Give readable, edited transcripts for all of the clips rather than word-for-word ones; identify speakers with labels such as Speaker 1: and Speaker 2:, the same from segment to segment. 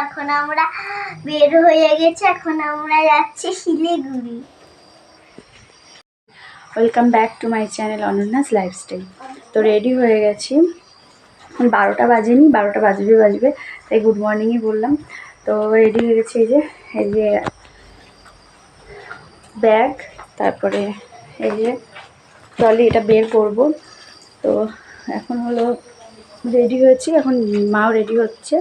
Speaker 1: এখন আমরা বের হয়ে গেছি, এখন আমরা যাচ্ছি Siliguri.
Speaker 2: Welcome back to my channel অনন্যাস lifestyle. তো রেডি হয়ে গেছি, 12টা বাজেনি, 12টা বাজবে, তাই গুড মর্নিংই বললাম। তো রেডি হয়ে গেছি, এই যে ব্যাগ, তারপরে এই যে ট্রলি, এটা বের করব। তো এখন হলো রেডি হয়েছি, এখন মাও রেডি হচ্ছে।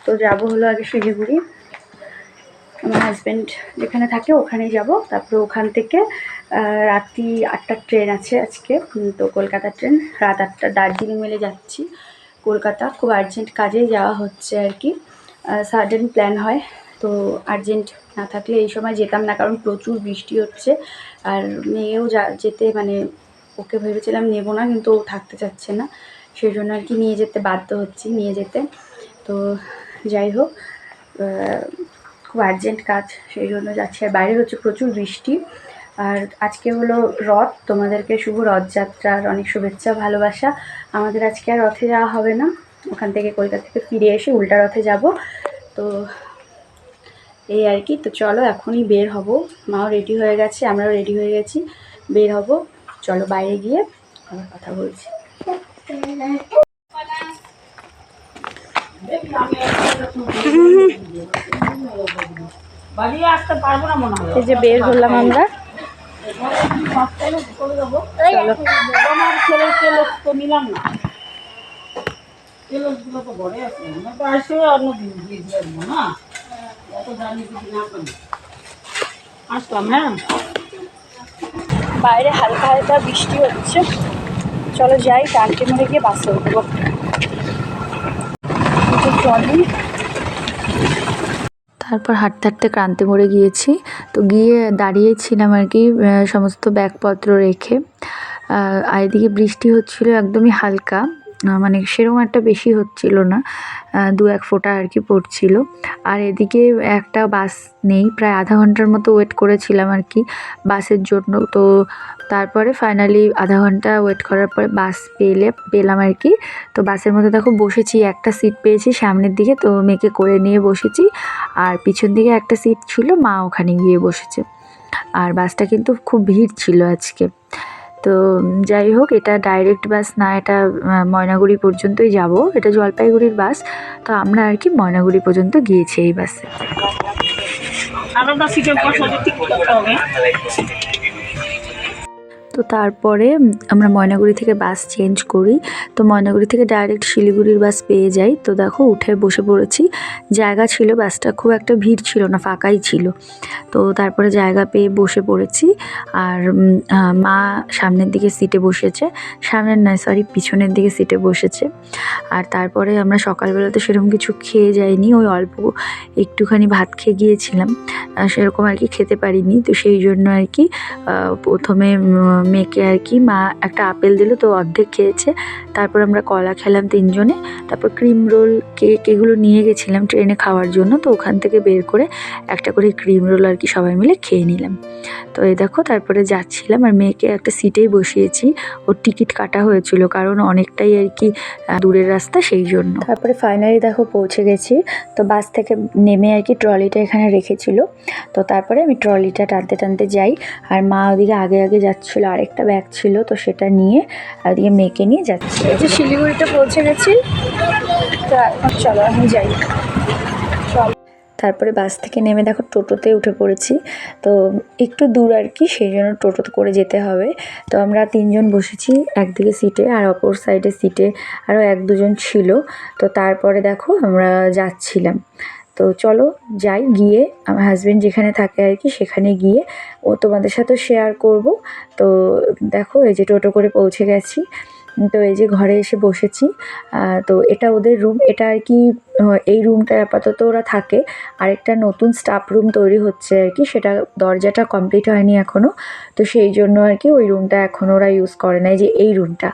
Speaker 2: তো যাব হলো আগে শিলিগুড়ি, আমার হাজব্যান্ড যেখানে থাকে ওখানেই যাব। তারপরে ওখান থেকে রাত্রি 8টার ট্রেন আছে আজকে, তো কলকাতার ট্রেন, রাত 8টা দার্জিলিং মেলে যাচ্ছি কলকাতা। খুব আর্জেন্ট কাজেই যাওয়া হচ্ছে আর কি, সাডেন প্ল্যান হয়। তো আর্জেন্ট না থাকলে এই সময় যেতাম না, কারণ প্রচুর বৃষ্টি হচ্ছে। আর মেয়েও যেতে মানে ওকে ভেবেছিলাম নেবো না, কিন্তু ও থাকতে চাচ্ছে না, সেই জন্য আর কি নিয়ে যেতে বাধ্য হচ্ছি, নিয়ে যেতে। তো যাই হোক, খুব আর্জেন্ট কাজ, সেই জন্য যাচ্ছি। আর বাইরে হচ্ছে প্রচুর বৃষ্টি। আর আজকে হলো রথ, তোমাদেরকে শুভ রথযাত্রার অনেক শুভেচ্ছা ভালোবাসা। আমাদের আজকে আর রথে যাওয়া হবে না, ওখান থেকে কলকাতা থেকে ফিরে এসে উল্টা রথে যাব। তো এই আর কি। তো চলো এখনই বের হব, মাও রেডি হয়ে গেছে, আমরাও রেডি হয়ে গেছি, বের হব। চলো বাইরে গিয়ে আবার কথা বলছি। এই যে বের হলাম আমরা, বাইরে হালকা হালকা বৃষ্টি হচ্ছে। চলো যাই, টানতে মেরে গিয়ে বাসে উঠবো। তারপর হাঁটতে হাঁটতে ক্রান্তি মোড়ে গিয়েছি। তো গিয়ে দাঁড়িয়েছিলাম আর কি, সমস্ত ব্যাগপত্র রেখে। আর এদিকে বৃষ্টি হচ্ছিল একদমই হালকা, মানে সেরকম একটা বেশি হচ্ছিল না, 2-1 ফোঁটা আর কি পড়ছিল। আর এদিকে একটা বাস নেই, প্রায় আধা ঘন্টার মতো ওয়েট করেছিলাম আর কি বাসের জন্য। তো তারপরে ফাইনালি আধা ঘন্টা ওয়েট করার পরে বাস পেলাম আর কি। তো বাসের মধ্যে দেখো বসেছি, একটা সিট পেয়েছি সামনের দিকে, তো মেয়েকে করে নিয়ে বসেছি। আর পিছন দিকে একটা সিট ছিল, মা ওখানে গিয়ে বসেছে। আর বাসটা কিন্তু খুব ভিড় ছিল আজকে। তো যাই হোক, এটা ডাইরেক্ট বাস না, এটা ময়নাগুড়ি পর্যন্তই যাব, এটা জলপাইগুড়ির বাস। তো আমরা আর কি ময়নাগুড়ি পর্যন্ত গিয়েছি এই বাসে। তো তারপরে আমরা ময়নাগুড়ি থেকে বাস চেঞ্জ করি। তো ময়নাগুড়ি থেকে ডাইরেক্ট শিলিগুড়ির বাস পেয়ে যাই। তো দেখো উঠে বসে পড়েছি, জায়গা ছিল, বাসটা খুব একটা ভিড় ছিল না, ফাঁকাই ছিল। তো তারপরে জায়গা পেয়ে বসে পড়েছি। আর মা সামনের দিকে সিটে বসেছে, সামনের নয় সরি পিছনের দিকে সিটে বসেছে। আর তারপরে আমরা সকালবেলাতে সেরকম কিছু খেয়ে যাইনি, ওই অল্প একটুখানি ভাত খেয়ে গিয়েছিলাম, সেরকম আর কি খেতে পারিনি। তো সেই জন্য আর কি প্রথমে মেয়েকে আর কি মা একটা আপেল দিল, তো অর্ধেক খেয়েছে। তারপর আমরা কলা খেলাম 3 জনে। তারপর ক্রিম রোল, কেক এগুলো নিয়ে গেছিলাম ট্রেনে খাওয়ার জন্য, তো ওখান থেকে বের করে একটা করে ক্রিম রোল আর কি সবাই মিলে খেয়ে নিলাম। তো এই দেখো তারপরে যাচ্ছিলাম, আর মেয়েকে একটা সিটেই বসিয়েছি, ওর টিকিট কাটা হয়েছিল, কারণ অনেকটাই আর কি দূরের রাস্তা, সেই জন্য। তারপরে ফাইনালি দেখো পৌঁছে গেছি। তো বাস থেকে নেমে আর কি ট্রলিটা এখানে রেখেছিল, তো তারপরে আমি ট্রলিটা টানতে টানতে যাই। আর মা ওদিকে আগে আগে যাচ্ছিল, আরেকটা ব্যাগ ছিল, তো সেটা নিয়ে ওদিকে মেয়েকে নিয়ে যাচ্ছি। এই যে শিলিগুড়িতে পৌঁছে গেছি, তো এখন চলো আমি যাই। তারপরে বাস থেকে নেমে দেখো টোটোতে উঠে পড়েছি। তো একটু দূর আর কি, সেই জন্য টোটোতে করে যেতে হবে। তো আমরা 3 জন বসেছি একদিকে সিটে, আর অপর সাইডে সিটে আরও 1-2 জন ছিল। তো তারপরে দেখো আমরা যাচ্ছিলাম। তো চলো যাই, গিয়ে আমার হাজব্যান্ড যেখানে থাকে আর কি সেখানে গিয়ে ও তোমাদের সাথে শেয়ার করব। তো দেখো এই যে টোটো করে পৌঁছে গেছি। তো এই যে ঘরে এসে বসেছি। তো এটা ওদের রুম, এটা আর কি এই রুমটায় আপাতত ওরা থাকে। আরেকটা নতুন স্টাফ রুম তৈরি হচ্ছে আর কি, সেটা দরজাটা কমপ্লিট হয়নি এখনও। তো সেই জন্য আর কি ওই রুমটা এখন ওরা ইউজ করে না। যে এই রুমটা,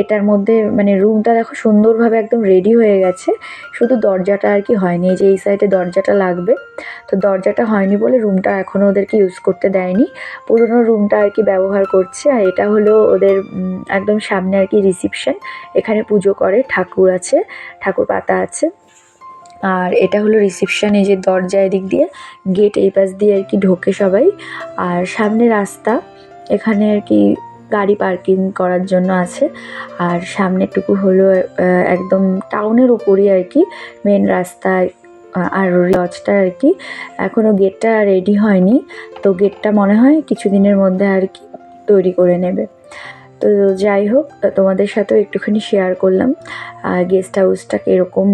Speaker 2: এটার মধ্যে মানে রুমটা দেখো সুন্দরভাবে একদম রেডি হয়ে গেছে, শুধু দরজাটা আর কি হয়নি। এই যে এই সাইডে দরজাটা লাগবে, তো দরজাটা হয়নি বলে রুমটা এখনও ওদেরকে ইউজ করতে দেয়নি, পুরোনো রুমটা আর কি ব্যবহার করছে। আর এটা হলো ওদের একদম সামনে আর কি রিসেপশন, এখানে পুজো করে, ঠাকুর আছে, ঠাকুর পাতা আছে। আর এটা হলো রিসেপশন, এই যে দরজা এদিক দিয়ে, গেট এই পাশ দিয়ে আর কি ঢোকে সবাই। আর সামনে রাস্তা, এখানে আর কি গাড়ি পার্কিং করার জন্য আছে। আর সামনেটুকু হলো একদম টাউনের উপরই আর কি মেন রাস্তায়। আর লজটা আর কি এখনও গেটটা রেডি হয়নি, তো গেটটা মনে হয় কিছুদিনের মধ্যে আর কি তৈরি করে নেবে। তো যাই হোক, তোমাদের সাথেও একটুখানি শেয়ার করলাম গেস্ট হাউসটা কীরকম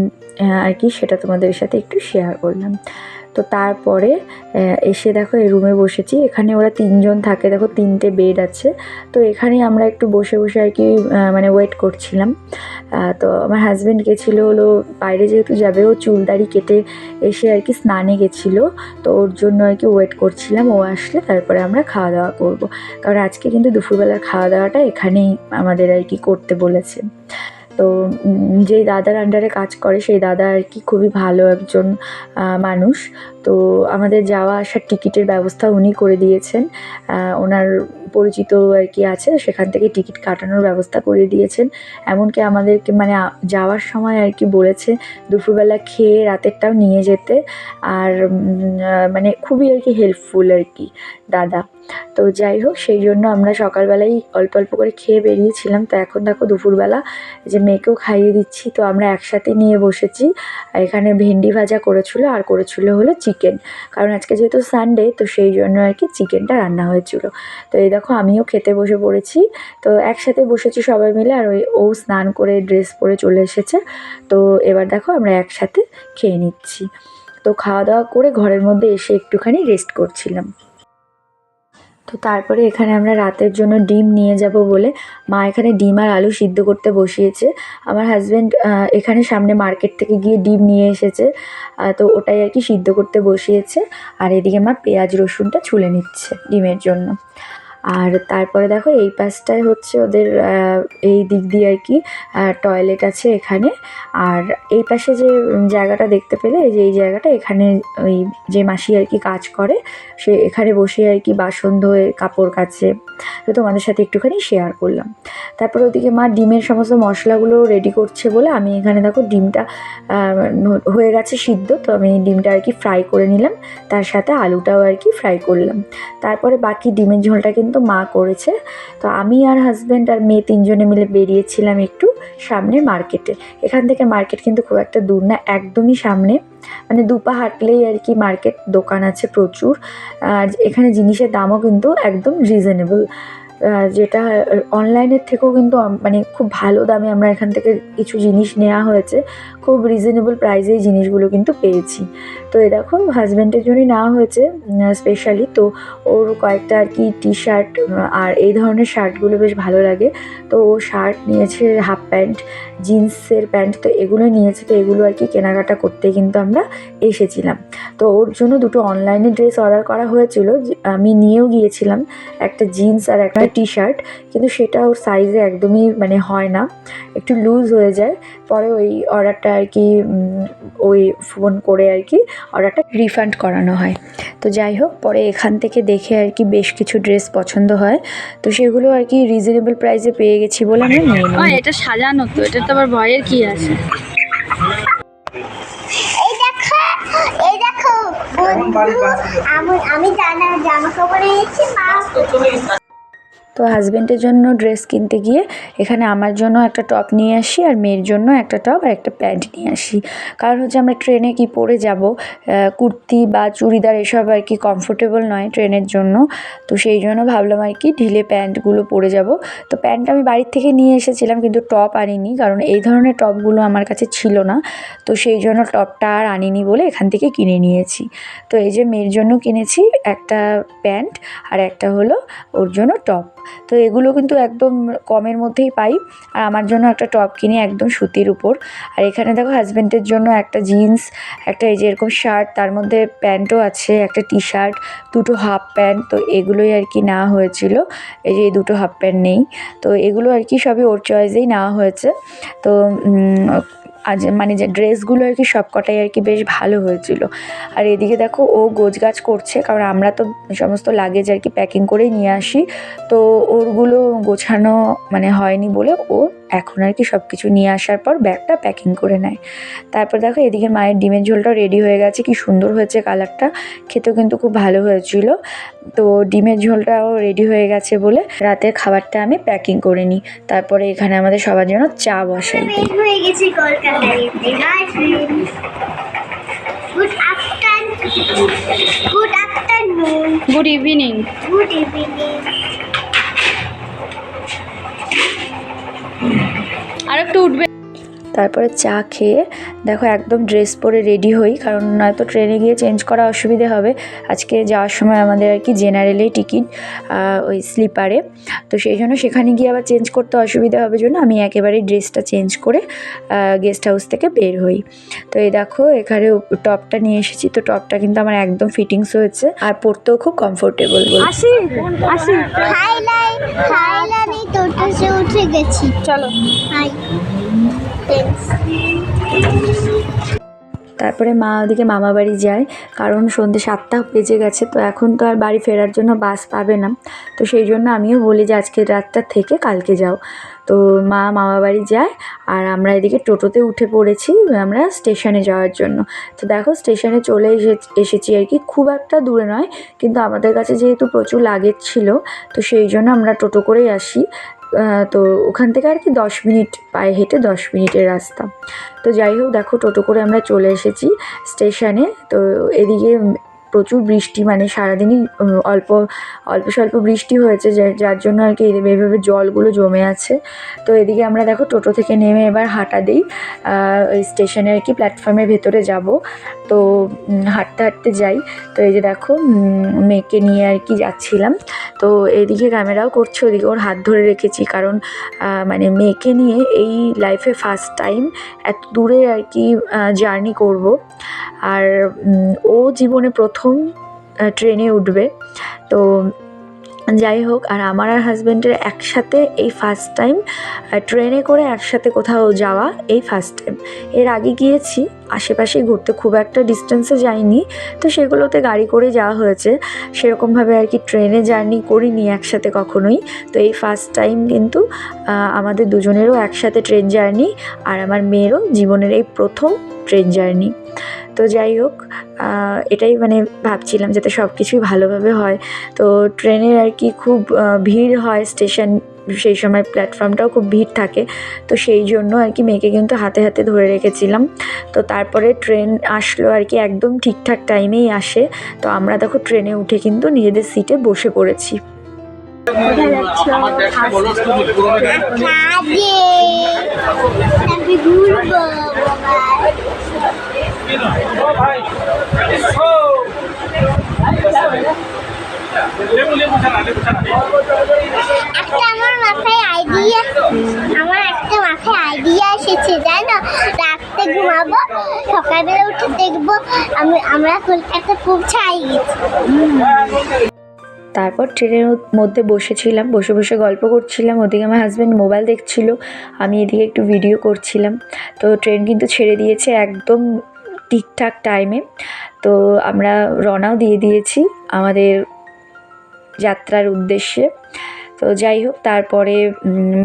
Speaker 2: আর কি, সেটা তোমাদের সাথে একটু শেয়ার করলাম। তো তারপরে এসে দেখো এই রুমে বসেছি। এখানে ওরা 3 জন থাকে, দেখো 3টে বেড আছে। তো এখানে আমরা একটু বসে বসে আর কি মানে ওয়েট করছিলাম। তো আমার হাজব্যান্ড গেছিলো হলো বাইরে, যেহেতু যাবে, ও চুল দাড়ি কেটে এসে আর কি স্নানে গেছিলো। তো ওর জন্য আর কি ওয়েট করছিলাম, ও আসলে তারপরে আমরা খাওয়া দাওয়া করব। কারণ আজকে কিন্তু দুপুরবেলার খাওয়া দাওয়াটা এখানেই আমাদের আর কি করতে বলেছে। তো যেই দাদার আন্ডারে কাজ করে সেই দাদা আর কি খুবই ভালো একজন মানুষ। তো আমাদের যাওয়া আসার টিকিটের ব্যবস্থা উনি করে দিয়েছেন। ওনার পরিচিত আর কি আছে, সেখান থেকে টিকিট কাটানোর ব্যবস্থা করে দিয়েছেন। এমনকি আমাদেরকে মানে যাওয়ার সময় আর কি বলেছে দুপুরবেলা খেয়ে রাতেরটাও নিয়ে যেতে। আর মানে খুবই আর কি হেল্পফুল আর কি দাদা। তো যাই হোক, সেই জন্য আমরা সকালবেলাই অল্প অল্প করে খেয়ে বেরিয়েছিলাম। তো এখন দেখো দুপুরবেলা যে মেয়েকেও খাইয়ে দিচ্ছি, তো আমরা একসাথে নিয়ে বসেছি। এখানে ভেন্ডি ভাজা করেছিল, আর করেছিল হলো চিকেন, কারণ আজকে যেহেতু সানডে, তো সেই জন্য আর কি চিকেনটা রান্না হয়েছিল। তো এই দেখো আমিও খেতে বসে পড়েছি। তো একসাথে বসেছি সবাই মিলে, আর ও স্নান করে ড্রেস পরে চলে এসেছে। তো এবার দেখো আমরা একসাথে খেয়ে নিচ্ছি। তো খাওয়া দাওয়া করে ঘরের মধ্যে এসে একটুখানি রেস্ট করছিলাম। তো তারপরে এখানে আমরা রাতের জন্য ডিম নিয়ে যাব বলে মা এখানে ডিম আর আলু সিদ্ধ করতে বসিয়েছে। আমার হাজব্যান্ড এখানে সামনে মার্কেট থেকে গিয়ে ডিম নিয়ে এসেছে, তো ওটাই আর কি সিদ্ধ করতে বসিয়েছে। আর এদিকে মা পেঁয়াজ রসুনটা ছুলে নিচ্ছে ডিমের জন্য। আর তারপরে দেখো এই পাশটায় হচ্ছে ওদের এই দিক দিয়ে আর কি টয়লেট আছে এখানে। আর এই পাশে যে জায়গাটা দেখতে পেলে, এই যে এই জায়গাটা, এখানে ওই যে মাসি আর কি কাজ করে, সে এখানে বসে আর কি বাসন ধোয়ে, কাপড় কাচে। তো তোমাদের সাথে একটুখানি শেয়ার করলাম। তারপরে ওদিকে মা ডিমের সমস্ত মশলাগুলো রেডি করছে বলে আমি এখানে দেখো ডিমটা হয়ে গেছে সিদ্ধ, তো আমি ডিমটা আর কি ফ্রাই করে নিলাম, তার সাথে আলুটাও আর কি ফ্রাই করলাম। তারপরে বাকি ডিমের ঝোলটা কিন্তু মা করেছে। তো আমি আর হাজব্যান্ড আর মেয়ে 3 জনে মিলে বেরিয়েছিলাম একটু সামনে মার্কেটে। এখান থেকে মার্কেট কিন্তু খুব একটা দূর না, একদমই সামনে, মানে 2 পা হাঁটলেই আর কি মার্কেট, দোকান আছে প্রচুর। আর এখানে জিনিসের দামও কিন্তু একদম রিজনেবল, যেটা অনলাইনের থেকেও কিন্তু মানে খুব ভালো দামে আমরা এখান থেকে কিছু জিনিস নেওয়া হয়েছে, খুব রিজনেবল প্রাইসেই জিনিসগুলো কিন্তু পেয়েছি। তো এই দেখো হাজব্যান্ডের জন্যই নেওয়া হয়েছে স্পেশালি। তো ওর কয়েকটা আর কি টি শার্ট আর এই ধরনের শার্টগুলো বেশ ভালো লাগে, তো ও শার্ট নিয়েছে, হাফ প্যান্ট, জিন্সের প্যান্ট, তো এগুলো নিয়েছে। তো এগুলো আর কি কেনাকাটা করতে কিন্তু আমরা এসেছিলাম। তো ওর জন্য 2টো অনলাইনে ড্রেস অর্ডার করা হয়েছিল, আমি নিয়েও গিয়েছিলাম একটা জিন্স আর একটা টি শার্ট, কিন্তু সেটা ওর সাইজে একদমই মানে হয় না, একটু লুজ হয়ে যায়। পরে ওই অর্ডারটা আর কি ওই ফোন করে আর কি অর্ডারটা রিফান্ড করানো হয়। তো যাই হোক, পরে এখান থেকে দেখে আর কি বেশ কিছু ড্রেস পছন্দ হয়, তো সেগুলো আর কি রিজনেবল প্রাইসে পেয়ে গেছি বলে আমরা নিয়ে নিই।
Speaker 3: এটা সাজানো, তো এটা তো আবার ভয়ের কি আছে?
Speaker 1: এই দেখো আমি জামা কাপড় এনেছি মা।
Speaker 2: তো হাজব্যান্ডের জন্য ড্রেস কিনতে গিয়ে এখানে আমার জন্য একটা টপ নিয়ে আসি, আর মেয়ের জন্য একটা টপ আর একটা প্যান্ট নিয়ে আসি। কারণ হচ্ছে আমরা ট্রেনে কি পরে যাব, কুর্তি বা চুড়িদার এসব আর কি কমফোর্টেবল নয় ট্রেনের জন্য। তো সেই জন্য ভাবলাম আর কি ঢিলে প্যান্টগুলো পরে যাব। তো প্যান্ট আমি বাড়ির থেকে নিয়ে এসেছিলাম, কিন্তু টপ আনিনি, কারণ এই ধরনের টপগুলো আমার কাছে ছিল না। তো সেই জন্য টপটা আর আনিনি বলে এখান থেকে কিনে নিয়েছি। তো এই যে মেয়ের জন্য কিনেছি একটা প্যান্ট, আর একটা হলো ওর জন্য টপ। তো এগুলো কিন্তু একদম কমের মধ্যেই পাই। আর আমার জন্য একটা টপ কিনি একদম সুতির উপর। আর এখানে দেখো হাজব্যান্ডের জন্য একটা জিন্স, একটা এই যে এরকম শার্ট, তার মধ্যে প্যান্টও আছে, একটা টি শার্ট, 2টো হাফ প্যান্ট, তো এগুলোই আর কি নেওয়া হয়েছিল। এই যে এই 2টো হাফ প্যান্ট নেই, তো এগুলো আর কি সবই ওর চয়েসেই নেওয়া হয়েছে। তো আজ মানে যে ড্রেসগুলো আর কি সব কটাই আর কি বেশ ভালো হয়েছিল। আর এদিকে দেখো ও গোছগাছ করছে, কারণ আমরা তো সমস্ত লাগেজ আর কি প্যাকিং করেই নিয়ে আসি, তো ওরগুলো গোছানো মানে হয়নি বলে ও এখন আর কি সব কিছু নিয়ে আসার পর ব্যাগটা প্যাকিং করে নেয়। তারপর দেখো এদিকে মায়ের ডিমের ঝোলটাও রেডি হয়ে গেছে, কি সুন্দর হয়েছে কালারটা, খেতেও কিন্তু খুব ভালো হয়েছিল। তো ডিমের ঝোলটাও রেডি হয়ে গেছে বলে রাতের খাবারটা আমি প্যাকিং করে নিই। তারপরে এখানে আমাদের সবার জন্য চা বসাই দিই।
Speaker 1: বের হয়ে গেছি কলকাতায়। Hi friends, good afternoon,
Speaker 3: good evening.
Speaker 1: Good evening.
Speaker 3: আর একটু উঠবে।
Speaker 2: তারপরে চা খেয়ে দেখো একদম ড্রেস পরে রেডি হই, কারণ নয়তো ট্রেনে গিয়ে চেঞ্জ করা অসুবিধে হবে। আজকে যাওয়ার সময় আমাদের আর কি জেনারেলেই টিকিট, ওই স্লিপারে, তো সেই জন্য সেখানে গিয়ে আবার চেঞ্জ করতে অসুবিধা হবে জন্য আমি একেবারেই ড্রেসটা চেঞ্জ করে গেস্ট হাউস থেকে বের হই। তো এই দেখো এখানে টপটা নিয়ে এসেছি, তো টপটা কিন্তু আমার একদম ফিটিংস হয়েছে আর পরতেও খুব কমফোর্টেবল।
Speaker 3: আসি
Speaker 1: থাইল্যান্ডে টোটোতে উঠে গেছি।
Speaker 3: চলো।
Speaker 1: Hi thanks.
Speaker 2: তারপরে মা ওদিকে মামা বাড়ি যায়, কারণ সন্ধ্যে 7টা বেজে গেছে, তো এখন তো আর বাড়ি ফেরার জন্য বাস পাবে না। তো সেই জন্য আমিও বলি যে আজকের রাতটা থেকে কালকে যাও। তো মা মামা বাড়ি যায় আর আমরা এদিকে টোটোতে উঠে পড়েছি আমরা স্টেশনে যাওয়ার জন্য। তো দেখো স্টেশনে চলে এসেছি আর কি, খুব একটা দূরে নয়, কিন্তু আমাদের কাছে যেহেতু প্রচুর লাগেজ ছিল তো সেই জন্য আমরা টোটো করেই আসি। তো ওখান থেকে আর কি 10 মিনিট, পায়ে হেঁটে 10 মিনিটের রাস্তা। তো যাই হোক দেখো টোটো করে আমরা চলে এসেছি স্টেশনে। তো এদিকে প্রচুর বৃষ্টি, মানে সারাদিনই অল্প স্বল্প বৃষ্টি হয়েছে, যার জন্য আর কি এইভাবে জলগুলো জমে আছে। তো এদিকে আমরা দেখো টোটো থেকে নেমে এবার হাঁটা দিই ওই স্টেশনে আর কি প্ল্যাটফর্মের ভেতরে যাব। তো হাঁটতে হাঁটতে যাই। তো এই যে দেখো মেয়েকে নিয়ে আর কি যাচ্ছিলাম, তো এদিকে ক্যামেরাও করছে, ওদিকে ওর হাত ধরে রেখেছি, কারণ মানে মেয়েকে নিয়ে এই লাইফে ফার্স্ট টাইম এত দূরে আর কি জার্নি করব। আর ও জীবনে প্রথম ট্রেনে উঠবে। তো যাই হোক, আর আমার আর হাজব্যান্ডের একসাথে এই ফার্স্ট টাইম ট্রেনে করে একসাথে কোথাও যাওয়া, এই ফার্স্ট টাইম। এর আগে গিয়েছি আশেপাশে ঘুরতে, খুব একটা ডিস্টেন্সে যাইনি, তো সেগুলোতে গাড়ি করে যাওয়া হয়েছে, সেরকমভাবে আর কি ট্রেনে জার্নি করিনি একসাথে কখনোই। তো এই ফার্স্ট টাইম কিন্তু আমাদের দুজনেরও একসাথে ট্রেন জার্নি, আর আমার মেয়েরও জীবনের এই প্রথম ট্রেন জার্নি। তো যাই হোক এটাই মানে ভাবছিলাম যাতে সব কিছুই ভালোভাবে হয়। তো ট্রেনের আর কি খুব ভিড় হয় স্টেশন, সেই সময় প্ল্যাটফর্মটাও খুব ভিড় থাকে, তো সেই জন্য আর কি মেয়েকে কিন্তু হাতে হাতে ধরে রেখেছিলাম। তো তারপরে ট্রেন আসলো আর কি, একদম ঠিকঠাক টাইমেই আসে। তো আমরা দেখো ট্রেনে উঠে কিন্তু নিজেদের সিটে বসে পড়েছি।
Speaker 1: আমার একটা মাথায় আইডিয়া এসেছে, জানো, রাতে ঘুমাবো, সকালবেলা উঠে দেখবো আমরা কলকাতা পৌঁছাই গেছি।
Speaker 2: তারপর ট্রেনের মধ্যে বসেছিলাম, বসে বসে গল্প করছিলাম, ওদিকে আমার হাজব্যান্ড মোবাইল দেখছিল, আমি এদিকে একটু ভিডিও করছিলাম। তো ট্রেন কিন্তু ছেড়ে দিয়েছে একদম ঠিকঠাক টাইমে। তো আমরা রওনাও দিয়ে দিয়েছি আমাদের যাত্রার উদ্দেশ্যে। তো যাই হোক তারপরে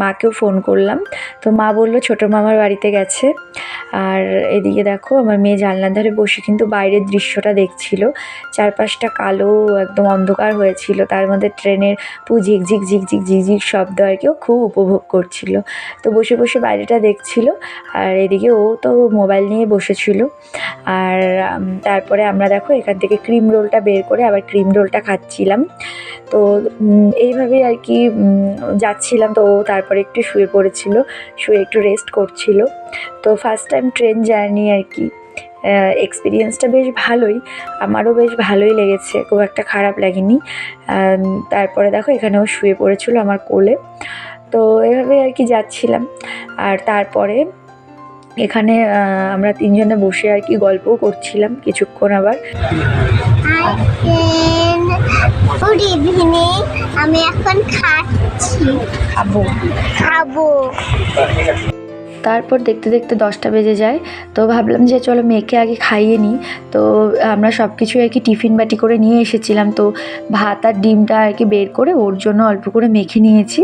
Speaker 2: মাকেও ফোন করলাম, তো মা বললো ছোটো মামার বাড়িতে গেছে। আর এদিকে দেখো আমার মেয়ে জানলার ধারে বসে কিন্তু বাইরের দৃশ্যটা দেখছিল, চারপাশটা কালো একদম অন্ধকার হয়েছিল, তার মধ্যে ট্রেনের ঝিকঝিক ঝিকঝিক ঝিকঝিক শব্দ আর কি ও খুব উপভোগ করছিল। তো বসে বসে বাইরেটা দেখছিল, আর এদিকে ও তো মোবাইল নিয়ে বসেছিল। আর তারপরে আমরা দেখো এখান থেকে ক্রিম রোলটা বের করে আবার ক্রিম রোলটা খাচ্ছিলাম। তো এইভাবেই আর কি যাচ্ছিলাম। তো ও তারপরে একটু শুয়ে পড়েছিল, শুয়ে একটু রেস্ট করছিল। তো ফার্স্ট টাইম ট্রেন জার্নি আর কি, এক্সপিরিয়েন্সটা বেশ ভালোই, আমারও বেশ ভালোই লেগেছে, খুব একটা খারাপ লাগেনি। তারপরে দেখো এখানেও শুয়ে পড়েছিল আমার কোলে। তো এভাবেই আর কি যাচ্ছিলাম। আর তারপরে এখানে আমরা তিনজনে বসে আর কি গল্পও করছিলাম কিছুক্ষণ। আবার
Speaker 1: গুড ইভিনিং, আমি এখন খাবো।
Speaker 2: তারপর দেখতে দেখতে 10টা বেজে যায়। তো ভাবলাম যে চলো মেয়েকে আগে খাইয়ে নিই। তো আমরা সব কিছু আর কি টিফিন বাটি করে নিয়ে এসেছিলাম। তো ভাত আর ডিমটা আর কি বের করে ওর জন্য অল্প করে মেখে নিয়েছি।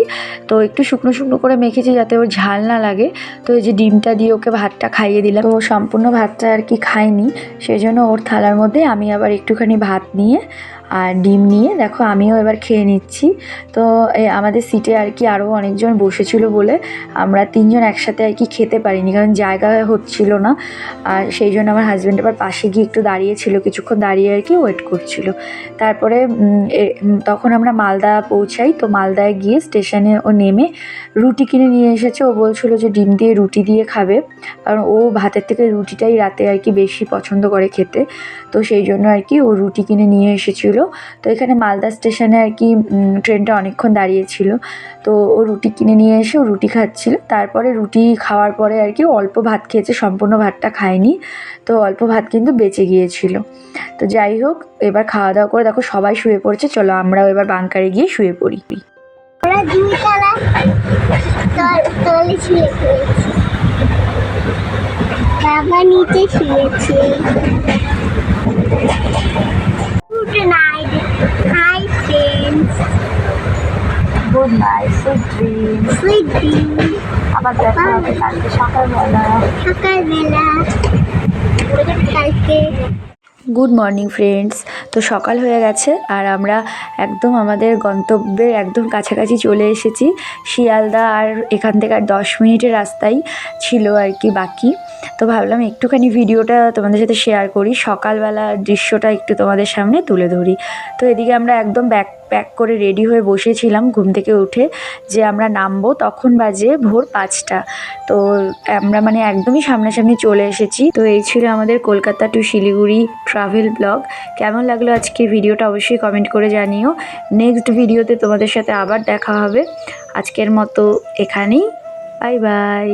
Speaker 2: তো একটু শুকনো শুকনো করে মেখেছি যাতে ওর ঝাল না লাগে। তো এই যে ডিমটা দিয়ে ওকে ভাতটা খাইয়ে দিলাম। তো সম্পূর্ণ ভাতটা আর কি খাইনি, সেই জন্য ওর থালার মধ্যে আমি আবার একটুখানি ভাত নিয়ে আর ডিম নিয়ে দেখো আমিও এবার খেয়ে নিচ্ছি। তো আমাদের সিটে আর কি আরও অনেকজন বসেছিল বলে আমরা 3 জন একসাথে আর কি খেতে পারিনি, কারণ জায়গা হচ্ছিল না। আর সেই জন্য আমার হাজব্যান্ড আবার পাশে গিয়ে একটু দাঁড়িয়েছিল, কিছুক্ষণ দাঁড়িয়ে আর কি ওয়েট করছিল। তারপরে তখন আমরা মালদা পৌঁছাই। তো মালদায় গিয়ে স্টেশনে ও নেমে রুটি কিনে নিয়ে এসেছে। ও বলছিল যে ডিম দিয়ে রুটি দিয়ে খাবে, কারণ ও ভাতের থেকে রুটিটাই রাতে আর কি বেশি পছন্দ করে খেতে। তো সেই জন্য আর কি ও রুটি কিনে নিয়ে এসেছিল। তো এখানে মালদা স্টেশনে আর কি ট্রেনটা অনেকক্ষণ দাঁড়িয়েছিল। তো ও রুটি কিনে নিয়ে এসে ও রুটি খাচ্ছিল। তারপরে রুটি খাওয়ার পরে আর কি অল্প ভাত খেয়েছে, সম্পূর্ণ ভাতটা খায়নি। তো অল্প ভাত কিন্তু বেঁচে গিয়েছিল। তো যাই হোক, এবার খাওয়া দাওয়া করে দেখো সবাই শুয়ে পড়েছে। চলো আমরাও এবার বাংকারে গিয়ে শুয়ে পড়ি।
Speaker 1: ওরা 2 তলা তলে শুয়ে পড়েছি, বাবা নিচে শুয়েছে। Good night, hi friends,
Speaker 2: good night, sweet dream.
Speaker 1: Sweet dream.
Speaker 2: আবার দেখা হবে কালকে সকালবেলা।
Speaker 1: কালকে
Speaker 2: গুড মর্নিং ফ্রেন্ডস। তো সকাল হয়ে গেছে আর আমরা একদম আমাদের গন্তব্যের একদম কাছাকাছি চলে এসেছি। শিয়ালদা আর এখান থেকে আর 10 মিনিটের রাস্তাই ছিল আর কি বাকি। তো ভাবলাম একটুখানি ভিডিওটা তোমাদের সাথে শেয়ার করি, সকালবেলার দৃশ্যটা একটু তোমাদের সামনে তুলে ধরি। তো এদিকে আমরা একদম প্যাক করে রেডি হয়ে বসেছিলাম ঘুম থেকে উঠে যে আমরা নামবো। তখন বাজে ভোর 5টা। তো আমরা মানে একদমই সামনাসামনি চলে এসেছি। তো এই ছিল আমাদের Kolkata to Siliguri travel blog. কেমন লাগলো আজকে ভিডিওটা অবশ্যই কমেন্ট করে জানিও। নেক্সট ভিডিওতে তোমাদের সাথে আবার দেখা হবে। আজকের মতো এখানেই, বাই বাই।